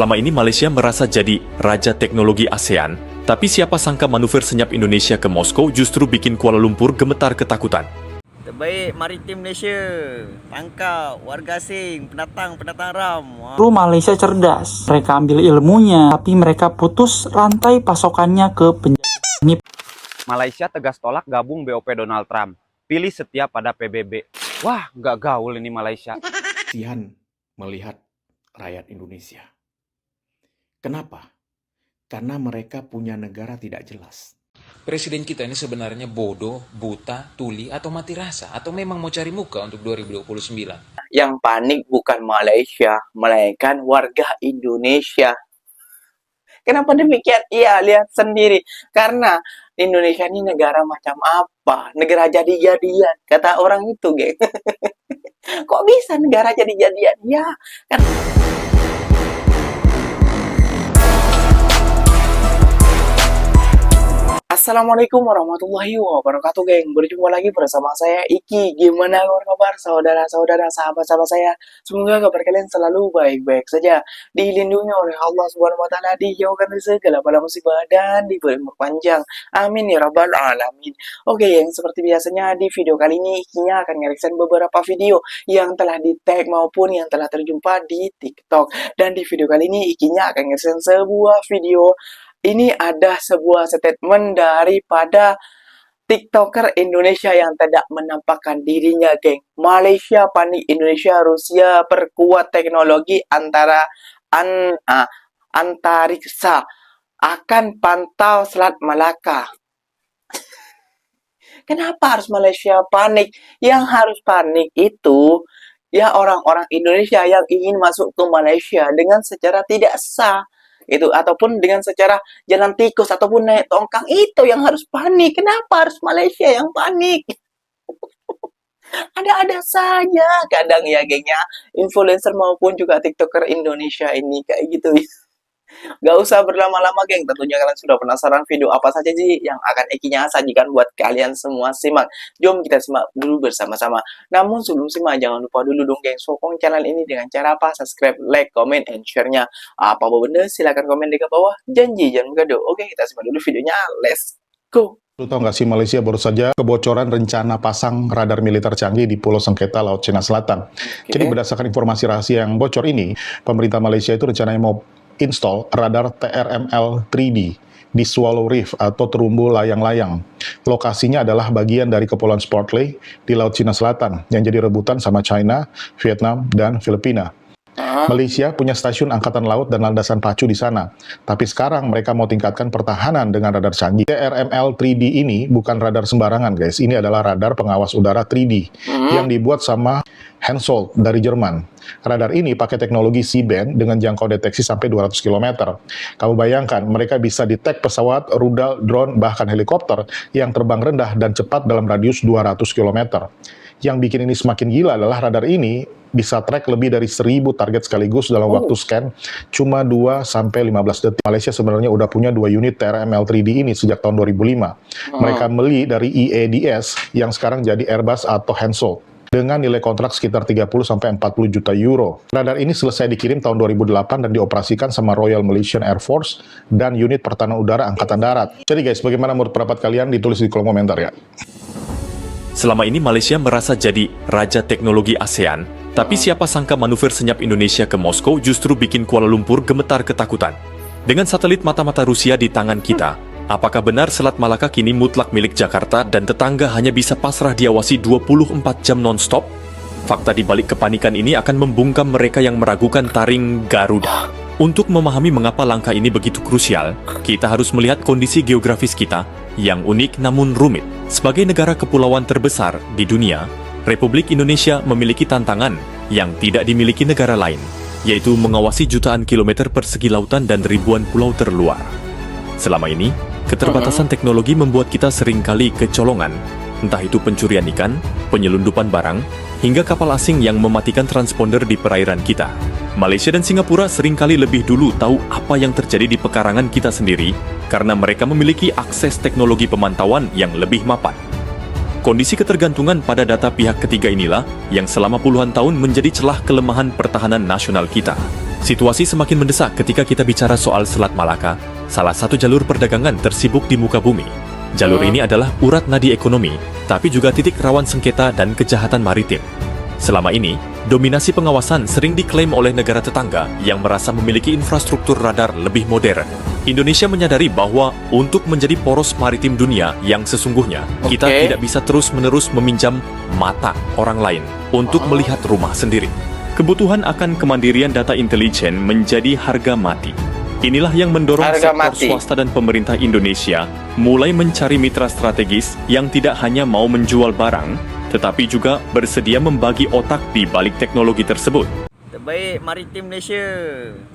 Selama ini Malaysia merasa jadi raja teknologi ASEAN, tapi siapa sangka manuver senyap Indonesia ke Moskow justru bikin Kuala Lumpur gemetar ketakutan. Terbaik maritim Malaysia, tangkap warga asing, pendatang ram. Justru Malaysia cerdas, mereka ambil ilmunya, tapi mereka putus rantai pasokannya ke penjajah. Malaysia tegas tolak gabung BOP Donald Trump, pilih setia pada PBB. Wah, nggak gaul ini Malaysia. Kasihan melihat rakyat Indonesia. Kenapa? Karena mereka punya negara tidak jelas. Presiden kita ini sebenarnya bodoh, buta, tuli, atau mati rasa, atau memang mau cari muka untuk 2029. Yang panik bukan Malaysia, melainkan warga Indonesia. Kenapa demikian? Iya, lihat sendiri. Karena Indonesia ini negara macam apa? Negara jadi-jadian, kata orang itu, geng. Kok bisa negara jadi-jadian? Ya, kan. Assalamualaikum warahmatullahi wabarakatuh, geng. Berjumpa lagi bersama saya Iki. Gimana kabar saudara-saudara, sahabat-sahabat saya? Semoga kabar kalian selalu baik-baik saja, dilindungi oleh Allah Subhanahu wa taala, dijauhkan dari segala bala musibah dan diberi umur panjang. Amin ya rabbal alamin. Oke, geng, seperti biasanya di video kali ini Ikinya akan nge-reaction beberapa video yang telah di-tag maupun yang telah terjumpa di TikTok. Dan di video kali ini Ikinya akan nge-reaction sebuah video. Ini ada sebuah statement daripada TikToker Indonesia yang tidak menampakkan dirinya, geng. Malaysia panik Indonesia, Rusia perkuat teknologi antariksa akan pantau Selat Malaka. Kenapa harus Malaysia panik? Yang harus panik itu ya orang-orang Indonesia yang ingin masuk ke Malaysia dengan secara tidak sah. Itu ataupun dengan secara jalan tikus ataupun naik tongkang, itu yang harus panik. Kenapa harus Malaysia yang panik? Ada-ada saja kadang ya, gengnya, influencer maupun juga TikToker Indonesia ini kayak gitu. Gak usah berlama-lama, geng. Tentunya kalian sudah penasaran video apa saja sih yang akan Ikinya sajikan buat kalian semua. Simak, jom kita simak dulu bersama-sama. Namun sebelum simak, jangan lupa dulu dong, geng, sokong channel ini dengan cara apa? Subscribe, like, comment, and share-nya. Apa benda silahkan komen di bawah. Janji jangan gado. Oke, kita simak dulu videonya. Let's go. Lu tahu nggak sih, Malaysia baru saja kebocoran rencana pasang radar militer canggih di Pulau Sengketa, Laut Cina Selatan. Jadi berdasarkan informasi rahasia yang bocor ini, pemerintah Malaysia itu rencananya mau install radar TRML 3D di Swallow Reef atau terumbu layang-layang. Lokasinya adalah bagian dari Kepulauan Spratly di Laut Cina Selatan yang jadi rebutan sama China, Vietnam, dan Filipina. Malaysia punya stasiun angkatan laut dan landasan pacu di sana. Tapi sekarang mereka mau tingkatkan pertahanan dengan radar canggih. TRML 3D ini bukan radar sembarangan, guys. Ini adalah radar pengawas udara 3D yang dibuat sama Hensoldt dari Jerman. Radar ini pakai teknologi C-band dengan jangkau deteksi sampai 200 km. Kamu bayangkan, mereka bisa detect pesawat, rudal, drone, bahkan helikopter yang terbang rendah dan cepat dalam radius 200 km. Yang bikin ini semakin gila adalah radar ini bisa track lebih dari 1000 target sekaligus dalam waktu scan cuma 2-15 detik. Malaysia sebenarnya udah punya 2 unit TRML 3D ini sejak tahun 2005. Mereka beli dari EADS yang sekarang jadi Airbus atau Hensoldt dengan nilai kontrak sekitar 30-40 juta euro. Radar ini selesai dikirim tahun 2008 dan dioperasikan sama Royal Malaysian Air Force dan unit pertahanan udara Angkatan Darat. Jadi guys, bagaimana menurut pendapat kalian? Ditulis di kolom komentar ya. Selama ini Malaysia merasa jadi raja teknologi ASEAN, tapi siapa sangka manuver senyap Indonesia ke Moskow justru bikin Kuala Lumpur gemetar ketakutan. Dengan satelit mata-mata Rusia di tangan kita, apakah benar Selat Malaka kini mutlak milik Jakarta dan tetangga hanya bisa pasrah diawasi 24 jam non-stop? Fakta di balik kepanikan ini akan membungkam mereka yang meragukan taring Garuda. Untuk memahami mengapa langkah ini begitu krusial, kita harus melihat kondisi geografis kita yang unik namun rumit. Sebagai negara kepulauan terbesar di dunia, Republik Indonesia memiliki tantangan yang tidak dimiliki negara lain, yaitu mengawasi jutaan kilometer persegi lautan dan ribuan pulau terluar. Selama ini, keterbatasan teknologi membuat kita seringkali kecolongan, entah itu pencurian ikan, penyelundupan barang, hingga kapal asing yang mematikan transponder di perairan kita. Malaysia dan Singapura seringkali lebih dulu tahu apa yang terjadi di pekarangan kita sendiri karena mereka memiliki akses teknologi pemantauan yang lebih mapan. Kondisi ketergantungan pada data pihak ketiga inilah yang selama puluhan tahun menjadi celah kelemahan pertahanan nasional kita. Situasi semakin mendesak ketika kita bicara soal Selat Malaka, salah satu jalur perdagangan tersibuk di muka bumi. Jalur ini adalah urat nadi ekonomi, tapi juga titik rawan sengketa dan kejahatan maritim. Selama ini, dominasi pengawasan sering diklaim oleh negara tetangga yang merasa memiliki infrastruktur radar lebih modern. Indonesia menyadari bahwa untuk menjadi poros maritim dunia yang sesungguhnya, kita tidak bisa terus-menerus meminjam mata orang lain untuk melihat rumah sendiri. Kebutuhan akan kemandirian data intelijen menjadi harga mati. Inilah yang mendorong sektor swasta dan pemerintah Indonesia mulai mencari mitra strategis yang tidak hanya mau menjual barang, tetapi juga bersedia membagi otak di balik teknologi tersebut. Terbaik maritim Malaysia.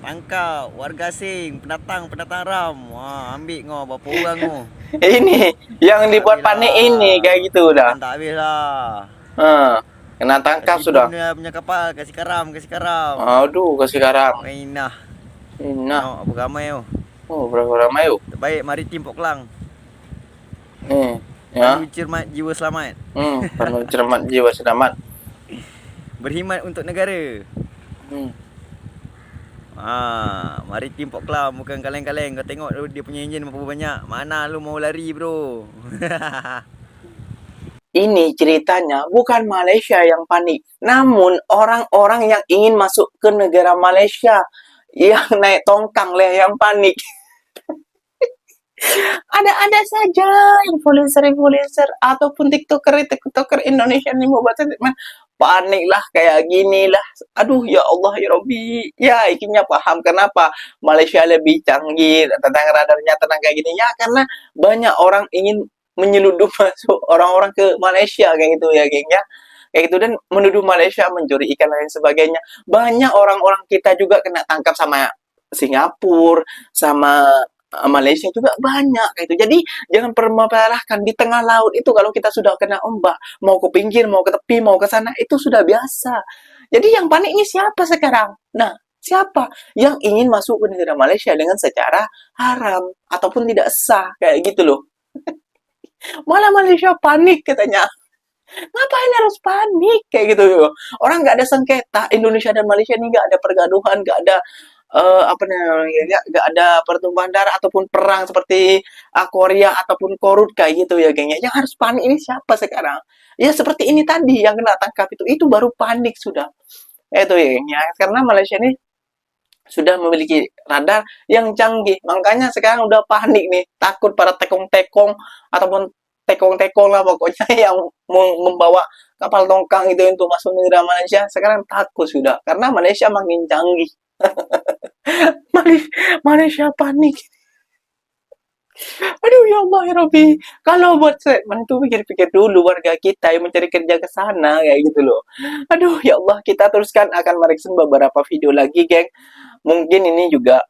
Tangkap warga asing, pendatang ram. Wah, ambil ngau berapa orang ngau. Ini yang dibuat panik ini kayak gitu dah. Tak habis lah. Kena tangkap Kasih sudah. punya kapal, kasih karam. Aduh, kasih garam. Mainah. Nah, Apa ramai tu. oh berapa ramai yuk? Terbaik maritim Port Klang. Ya. Penuh cermat jiwa selamat. Penuh cermat jiwa selamat. Berkhidmat untuk negara. Maritim Port Klang bukan kaleng-kaleng. Kau tengok dia punya enjin berapa banyak. Mana lu mau lari, bro? Ini ceritanya bukan Malaysia yang panik, namun orang-orang yang ingin masuk ke negara Malaysia yang naik tongkang lah yang panik. Ada-ada saja influencer ataupun tiktoker Indonesia ini mau buat statement panik lah kayak gini lah. Aduh ya Allah ya Robbi, ya ikinya paham kenapa Malaysia lebih canggih tentang radarnya tentang kayak gini ya, karena banyak orang ingin menyeludup masuk orang-orang ke Malaysia kayak gitu ya geng ya, kayak gitu, dan menuduh Malaysia mencuri ikan dan lain sebagainya. Banyak orang-orang kita juga kena tangkap sama Singapura, sama Malaysia juga banyak kayak gitu. Jadi jangan permasalahkan di tengah laut itu, kalau kita sudah kena ombak, mau ke pinggir, mau ke tepi, mau ke sana, itu sudah biasa. Jadi yang panik ini siapa sekarang? Nah, siapa yang ingin masuk ke negara Malaysia dengan secara haram ataupun tidak sah kayak gitu loh. Malah Malaysia panik katanya. Ngapain harus panik kayak gitu? Orang nggak ada sengketa, Indonesia dan Malaysia ini nggak ada pergaduhan, nggak ada nggak ada pertumpahan darah ataupun perang seperti Korea ataupun Korut kayak gitu ya geng. Yang harus panik ini siapa sekarang? Ya seperti ini tadi yang kena tangkap itu baru panik sudah. Itu ya geng ya, karena Malaysia ini sudah memiliki radar yang canggih, makanya sekarang udah panik nih, takut para tekong-tekong ataupun tekong-tekong lah pokoknya yang membawa kapal tongkang itu untuk masuk negara Malaysia, sekarang takut sudah karena Malaysia makin canggih. Malaysia panik. Aduh ya Allah ya Rabbi, kalau buat statement itu pikir-pikir dulu warga kita yang mencari kerja ke sana kayak gitu loh. Aduh ya Allah, kita teruskan akan mereaction beberapa video lagi geng. Mungkin ini juga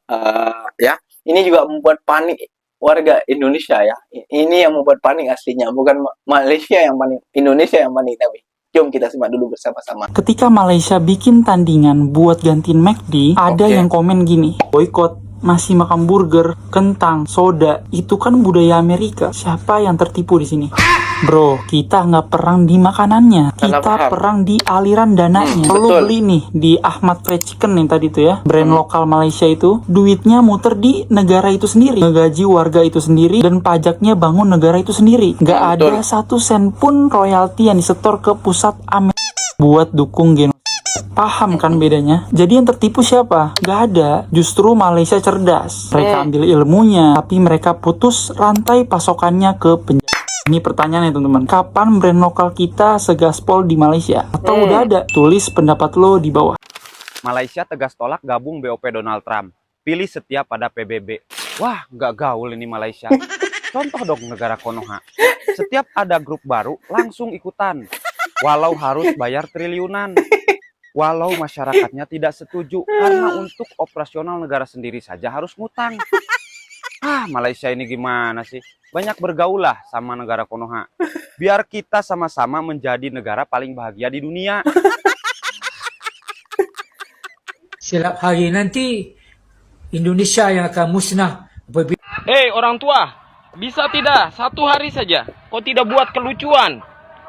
ini juga membuat panik warga Indonesia ya. Ini yang membuat panik aslinya, bukan Malaysia yang panik, Indonesia yang panik. Tapi jom kita simak dulu bersama-sama. Ketika Malaysia bikin tandingan buat gantiin McD, ada yang komen gini, boykot, masih makan burger, kentang, soda, itu kan budaya Amerika. Siapa yang tertipu di sini? Bro, kita nggak perang di makanannya, kita perang di aliran dananya. Lu beli nih di Ahmad Fried Chicken yang tadi tuh ya, brand lokal Malaysia itu, duitnya muter di negara itu sendiri, ngegaji warga itu sendiri, dan pajaknya bangun negara itu sendiri. Nggak ada 1 sen pun royalti yang disetor ke pusat Amerika buat dukung genosida. Paham kan bedanya? Jadi yang tertipu siapa? Gak ada. Justru Malaysia cerdas. Mereka ambil ilmunya, tapi mereka putus rantai pasokannya ke penjajah. Ini pertanyaannya teman-teman. Kapan brand lokal kita segaspol di Malaysia? Atau udah ada? Tulis pendapat lo di bawah. Malaysia tegas tolak gabung BOP Donald Trump. Pilih setia pada PBB. Wah, nggak gaul ini Malaysia. Contoh dong negara Konoha. Setiap ada grup baru, langsung ikutan. Walau harus bayar triliunan. Walau masyarakatnya tidak setuju, karena untuk operasional negara sendiri saja harus ngutang. Malaysia ini gimana sih? Banyak bergaul lah sama negara Konoha. Biar kita sama-sama menjadi negara paling bahagia di dunia. Silap hari nanti, Indonesia yang akan musnah. Hei orang tua, bisa tidak 1 hari saja kau tidak buat kelucuan?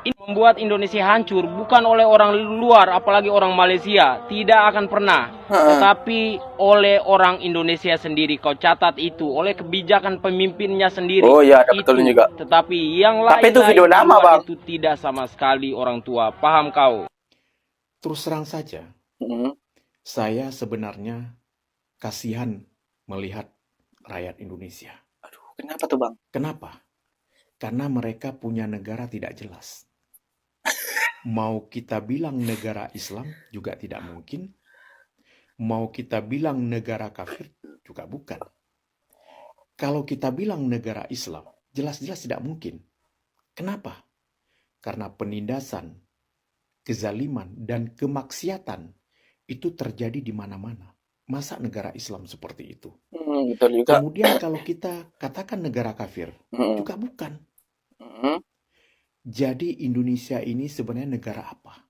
Ini membuat Indonesia hancur bukan oleh orang luar, apalagi orang Malaysia. Tidak akan pernah. Tetapi oleh orang Indonesia sendiri. Kau catat itu. Oleh kebijakan pemimpinnya sendiri. Oh iya, ada itu. betul juga. Tetapi yang Tapi itu video lain-lain lama, di luar Bang. itu tidak sama sekali orang tua. Paham kau? Terus terang saja, Mm-mm. saya sebenarnya kasihan melihat rakyat Indonesia. Aduh, kenapa tuh, Bang? Kenapa? Karena mereka punya negara tidak jelas. Mau kita bilang negara Islam juga tidak mungkin. Mau kita bilang negara kafir juga bukan. Kalau kita bilang negara Islam, jelas-jelas tidak mungkin. Kenapa? Karena penindasan, kezaliman, dan kemaksiatan itu terjadi di mana-mana. Masa negara Islam seperti itu? Betul juga. Kemudian kalau kita katakan negara kafir, Mm-mm. juga bukan. Mm-mm. Jadi Indonesia ini sebenarnya negara apa?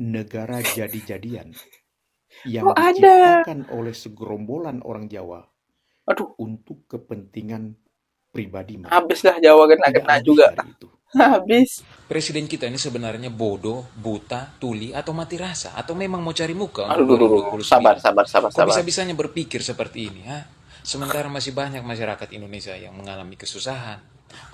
Negara jadi-jadian yang Oh, ada. diciptakan oleh segerombolan orang Jawa Aduh, untuk kepentingan pribadi mereka. habislah Jawa Tidak kena lebih juga. dari itu. Habis. Presiden kita ini sebenarnya bodoh, buta, tuli, atau mati rasa, atau memang mau cari muka Aduh, untuk aduh, aduh. Sabar, 2029. sabar, sabar, Kok sabar. bisa-bisanya berpikir seperti ini, ha? Sementara masih banyak masyarakat Indonesia yang mengalami kesusahan.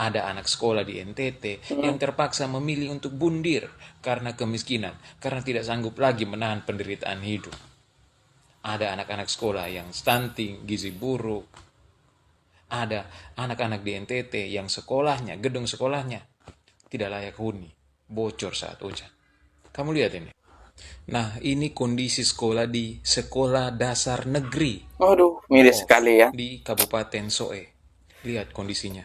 Ada anak sekolah di NTT yang terpaksa memilih untuk bundir karena kemiskinan, karena tidak sanggup lagi menahan penderitaan hidup. Ada anak-anak sekolah yang stunting, gizi buruk. Ada anak-anak di NTT yang sekolahnya, gedung sekolahnya tidak layak huni, bocor saat hujan. Kamu lihat ini. Nah, ini kondisi sekolah di sekolah dasar negeri Aduh, miris sekali ya. di Kabupaten Soe. Lihat kondisinya.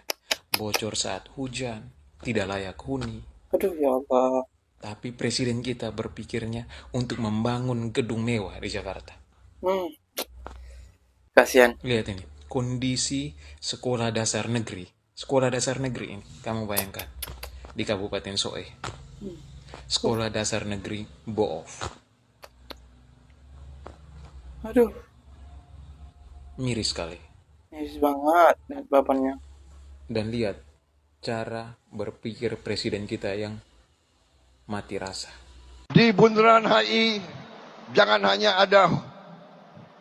Bocor saat hujan, tidak layak huni. Aduh, ya Allah. Tapi presiden kita berpikirnya untuk membangun gedung mewah di Jakarta. Kasihan. Lihat ini, kondisi sekolah dasar negeri. Sekolah dasar negeri ini, kamu bayangkan. Di Kabupaten Soe. Sekolah dasar negeri Boof. Aduh, Miris sekali. miris banget lihat bapaknya. Dan lihat cara berpikir presiden kita yang mati rasa. Di Bundaran HI jangan hanya ada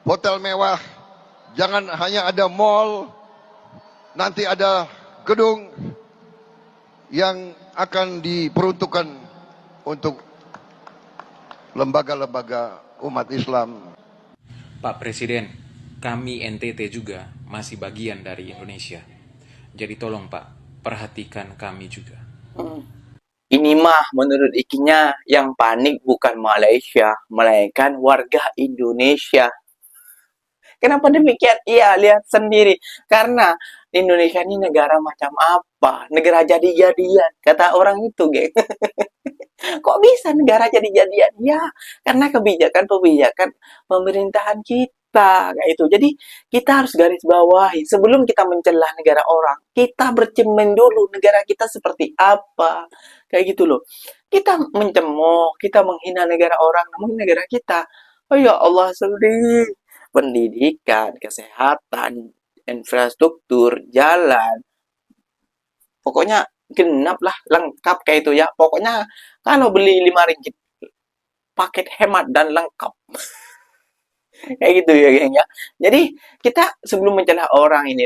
hotel mewah, jangan hanya ada mall, nanti ada gedung yang akan diperuntukkan untuk lembaga-lembaga umat Islam. Pak Presiden, kami NTT juga masih bagian dari Indonesia. Jadi tolong Pak, perhatikan kami juga. Ini mah menurut ikinya yang panik bukan Malaysia, melainkan warga Indonesia. Kenapa demikian? Iya, lihat sendiri. Karena Indonesia ini negara macam apa? Negara jadi-jadian, kata orang itu, geng. Kok bisa negara jadi-jadian? Ya, karena kebijakan-kebijakan pemerintahan kita kayak itu. Jadi kita harus garis bawahi sebelum kita mencela negara orang. Kita bercermin dulu negara kita seperti apa. Kayak gitu loh. Kita mencemooh, kita menghina negara orang, namun negara kita, oh ya Allah, sedih. Pendidikan, kesehatan, infrastruktur, jalan. Pokoknya genap lah, lengkap kayak itu ya. Pokoknya kalau beli 5 ringgit, paket hemat dan lengkap. Kayak gitu ya, geng ya. Jadi kita sebelum mencela orang ini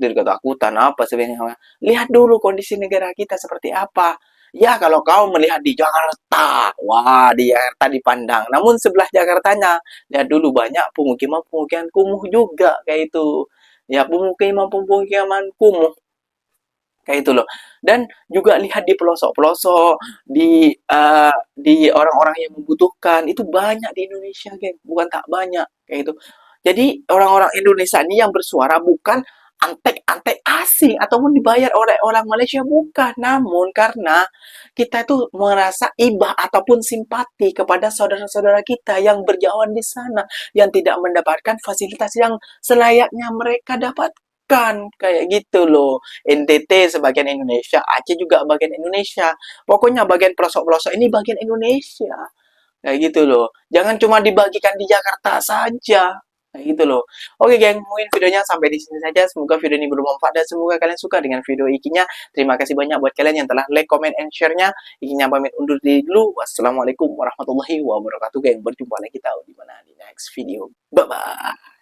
ketakutan apa sebenarnya, lihat dulu kondisi negara kita seperti apa. Ya kalau kau melihat di Jakarta, wah di Jakarta dipandang. Namun sebelah Jakartanya, lihat dulu banyak pemukiman-pemukiman kumuh juga kayak itu. Ya pemukiman-pemukiman kumuh kayak itu loh. Dan juga lihat di pelosok-pelosok, di orang-orang yang membutuhkan itu banyak di Indonesia, geng. Bukan tak banyak kayak itu. Jadi orang-orang Indonesia ini yang bersuara bukan antek-antek asing ataupun dibayar oleh orang Malaysia, bukan. Namun karena kita itu merasa ibah ataupun simpati kepada saudara-saudara kita yang berjauhan di sana, yang tidak mendapatkan fasilitas yang selayaknya mereka dapatkan. Kayak gitu loh. NTT sebagian Indonesia, Aceh juga bagian Indonesia. Pokoknya bagian pelosok-pelosok ini bagian Indonesia. Kayak gitu loh. Jangan cuma dibagikan di Jakarta saja. Nah, gitu loh. Oke, geng, mungkin videonya sampai di sini saja. Semoga video ini bermanfaat dan semoga kalian suka dengan video Ikinya. Terima kasih banyak buat kalian yang telah like, comment, and share-nya. Ikinya pamit undur diri dulu. Wassalamualaikum warahmatullahi wabarakatuh, geng. Berjumpa lagi kita di next video. Bye-bye.